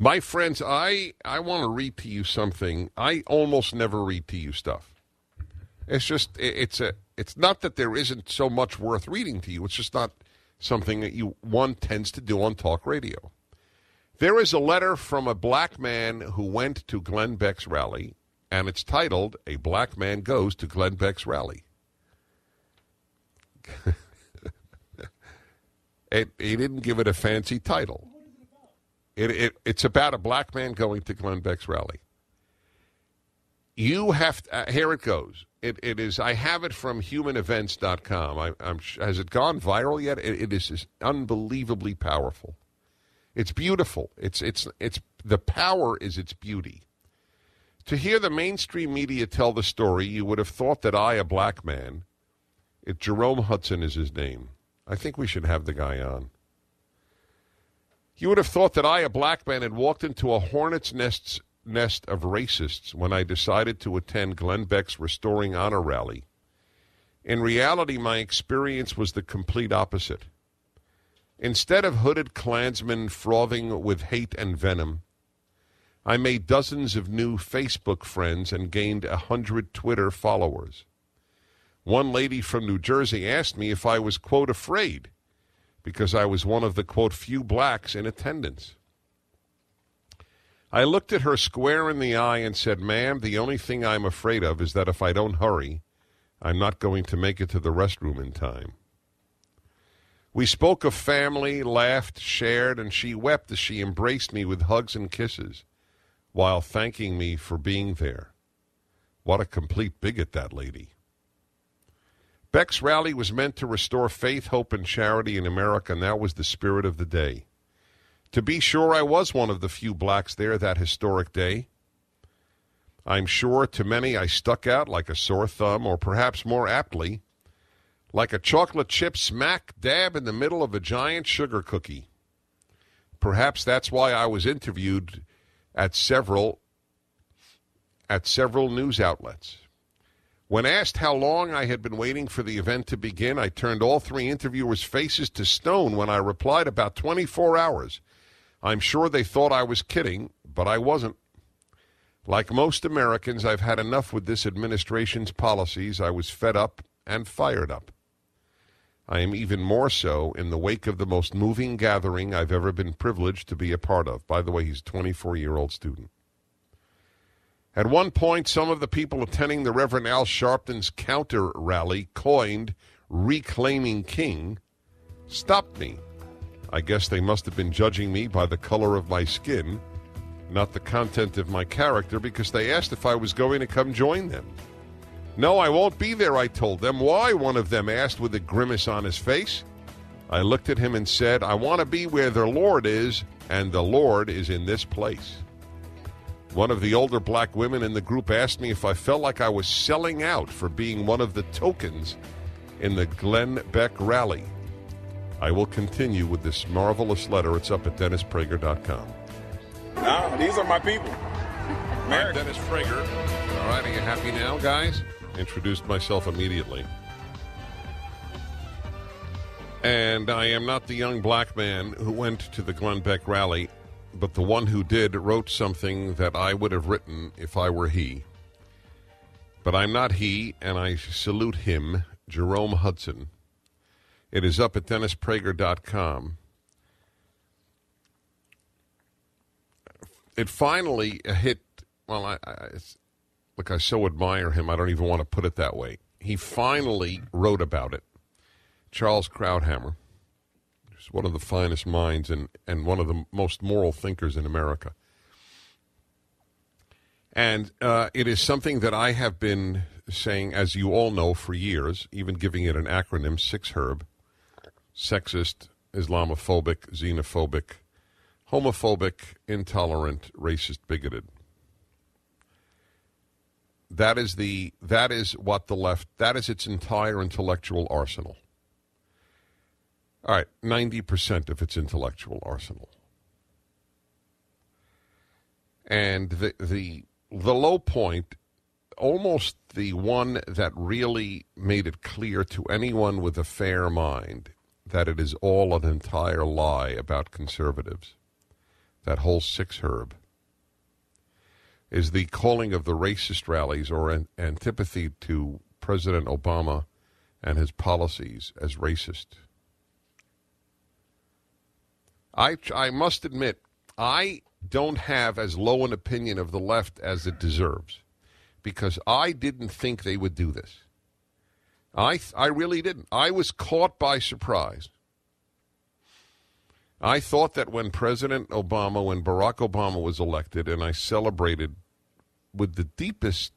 My friends, I want to read to you something. I almost never read to you stuff. It's just, it's not that there isn't so much worth reading to you. It's just not something that one tends to do on talk radio. There is a letter from a black man who went to Glenn Beck's rally, and it's titled, "A Black Man Goes to Glenn Beck's Rally." He didn't give it a fancy title. It's about a black man going to Glenn Beck's rally. You have to, here it goes. It is. I have it from humanevents.com. Has it gone viral yet? It is unbelievably powerful. It's beautiful. It's the power is its beauty. To hear the mainstream media tell the story, you would have thought that I, a black man, Jerome Hudson is his name. I think we should have the guy on. You would have thought that I, a black man, had walked into a hornet's nest of racists when I decided to attend Glenn Beck's Restoring Honor rally. In reality, my experience was the complete opposite. Instead of hooded Klansmen frothing with hate and venom, I made dozens of new Facebook friends and gained 100 Twitter followers. One lady from New Jersey asked me if I was, quote, afraid, because I was one of the, quote, few blacks in attendance. I looked at her square in the eye and said, "Ma'am, the only thing I'm afraid of is that if I don't hurry, I'm not going to make it to the restroom in time." We spoke of family, laughed, shared, and she wept as she embraced me with hugs and kisses while thanking me for being there. What a complete bigot, that lady. Beck's rally was meant to restore faith, hope, and charity in America, and that was the spirit of the day. To be sure, I was one of the few blacks there that historic day. I'm sure to many I stuck out like a sore thumb, or perhaps more aptly, like a chocolate chip smack dab in the middle of a giant sugar cookie. Perhaps that's why I was interviewed at several news outlets. When asked how long I had been waiting for the event to begin, I turned all three interviewers' faces to stone when I replied, about 24 hours. I'm sure they thought I was kidding, but I wasn't. Like most Americans, I've had enough with this administration's policies. I was fed up and fired up. I am even more so in the wake of the most moving gathering I've ever been privileged to be a part of. By the way, he's a 24-year-old student. At one point, some of the people attending the Reverend Al Sharpton's counter rally, coined Reclaiming King, stopped me. I guess they must have been judging me by the color of my skin, not the content of my character, because they asked if I was going to come join them. "No, I won't be there," I told them. "Why?" one of them asked with a grimace on his face. I looked at him and said, "I want to be where the Lord is, and the Lord is in this place." One of the older black women in the group asked me if I felt like I was selling out for being one of the tokens in the Glenn Beck rally. I will continue with this marvelous letter. It's up at DennisPrager.com. No, these are my people. I'm Dennis Prager. All right, are you happy now, guys? Introduced myself immediately. And I am not the young black man who went to the Glenn Beck rally, but the one who did wrote something that I would have written if I were he. But I'm not he, and I salute him, Jerome Hudson. It is up at DennisPrager.com. It finally hit, well, I so admire him, I don't even want to put it that way. He finally wrote about it. Charles Krauthammer. He's one of the finest minds and one of the most moral thinkers in America. And it is something that I have been saying, as you all know, for years, even giving it an acronym, 6HERB: sexist, Islamophobic, xenophobic, homophobic, intolerant, racist, bigoted. That is what the left, that is its entire intellectual arsenal. All right, 90% of its intellectual arsenal. And the low point, almost the one that really made it clear to anyone with a fair mind that it is all an entire lie about conservatives. that whole six herb, is the calling of the racist rallies or an antipathy to President Obama and his policies as racist. I must admit, I don't have as low an opinion of the left as it deserves, because I didn't think they would do this. I really didn't. I was caught by surprise. I thought that when Barack Obama was elected, and I celebrated with the deepest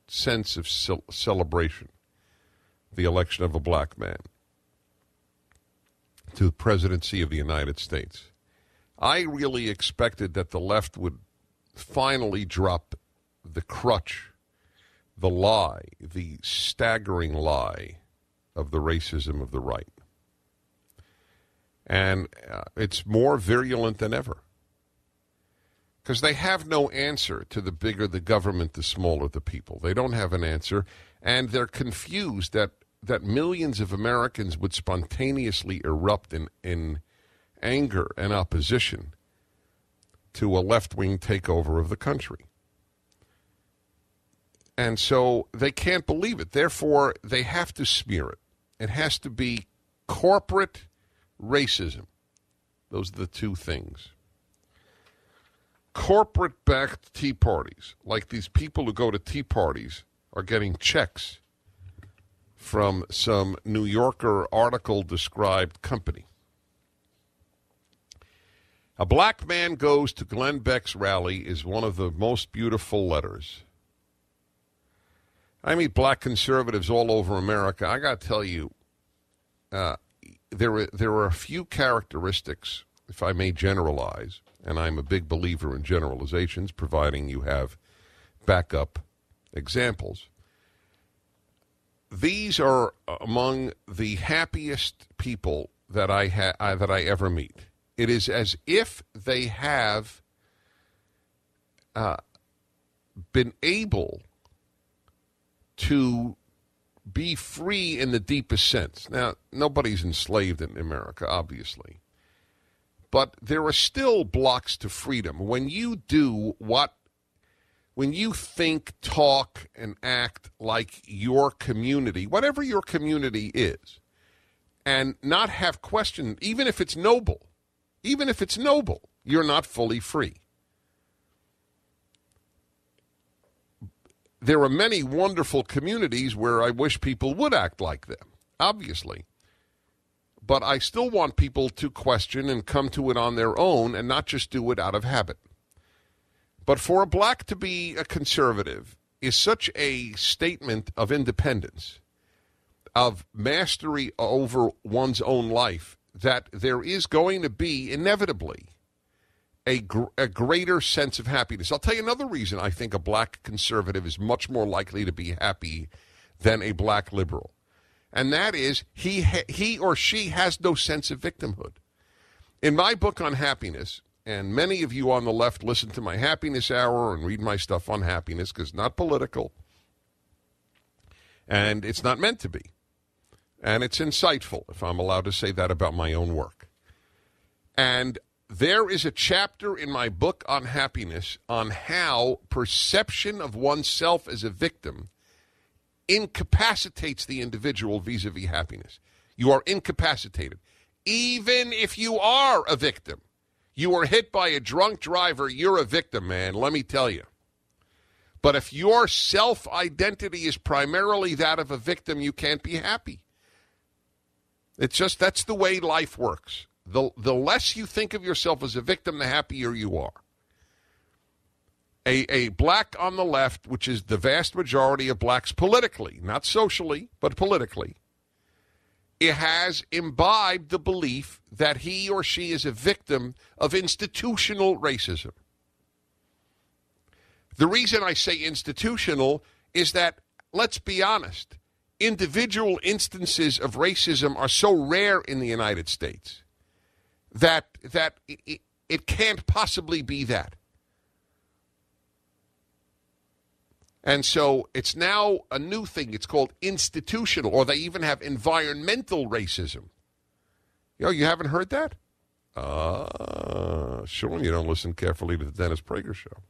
sense of celebration the election of a black man to the presidency of the United States, I really expected that the left would finally drop the crutch, the lie, the staggering lie of the racism of the right. And it's more virulent than ever, because they have no answer to the bigger the government, the smaller the people. They don't have an answer, and they're confused that millions of Americans would spontaneously erupt in anger and opposition to a left-wing takeover of the country. And so they can't believe it. Therefore, they have to smear it. It has to be corporate racism. Those are the two things. Corporate-backed tea parties, like these people who go to tea parties, are getting checks from some New Yorker article-described company. A black man goes to Glenn Beck's rally is one of the most beautiful letters. I meet black conservatives all over America. I got to tell you, there are a few characteristics, if I may generalize, and I'm a big believer in generalizations, providing you have backup examples. These are among the happiest people that I ever meet. It is as if they have been able to be free in the deepest sense. Now, nobody's enslaved in America, obviously. But there are still blocks to freedom. When you think, talk, and act like your community, whatever your community is, and not have question, even if it's noble, you're not fully free. There are many wonderful communities where I wish people would act like them, obviously. But I still want people to question and come to it on their own and not just do it out of habit. But for a black to be a conservative is such a statement of independence, of mastery over one's own life, that there is going to be inevitably a greater sense of happiness. I'll tell you another reason I think a black conservative is much more likely to be happy than a black liberal. And that is he or she has no sense of victimhood. In my book on happiness, and many of you on the left listen to my happiness hour and read my stuff on happiness because it's not political, and it's not meant to be. And it's insightful, if I'm allowed to say that about my own work. And there is a chapter in my book on happiness on how perception of oneself as a victim incapacitates the individual vis-a-vis happiness. You are incapacitated. Even if you are a victim, you were hit by a drunk driver, you're a victim, man, let me tell you. But if your self-identity is primarily that of a victim, you can't be happy. It's just, that's the way life works. The less you think of yourself as a victim, the happier you are. A black on the left, which is the vast majority of blacks politically, not socially, but politically, it has imbibed the belief that he or she is a victim of institutional racism. The reason I say institutional is that, let's be honest, individual instances of racism are so rare in the United States that it can't possibly be that. And so it's now a new thing. It's called institutional, or they even have environmental racism. You haven't heard that? Sean, you don't listen carefully to the Dennis Prager Show.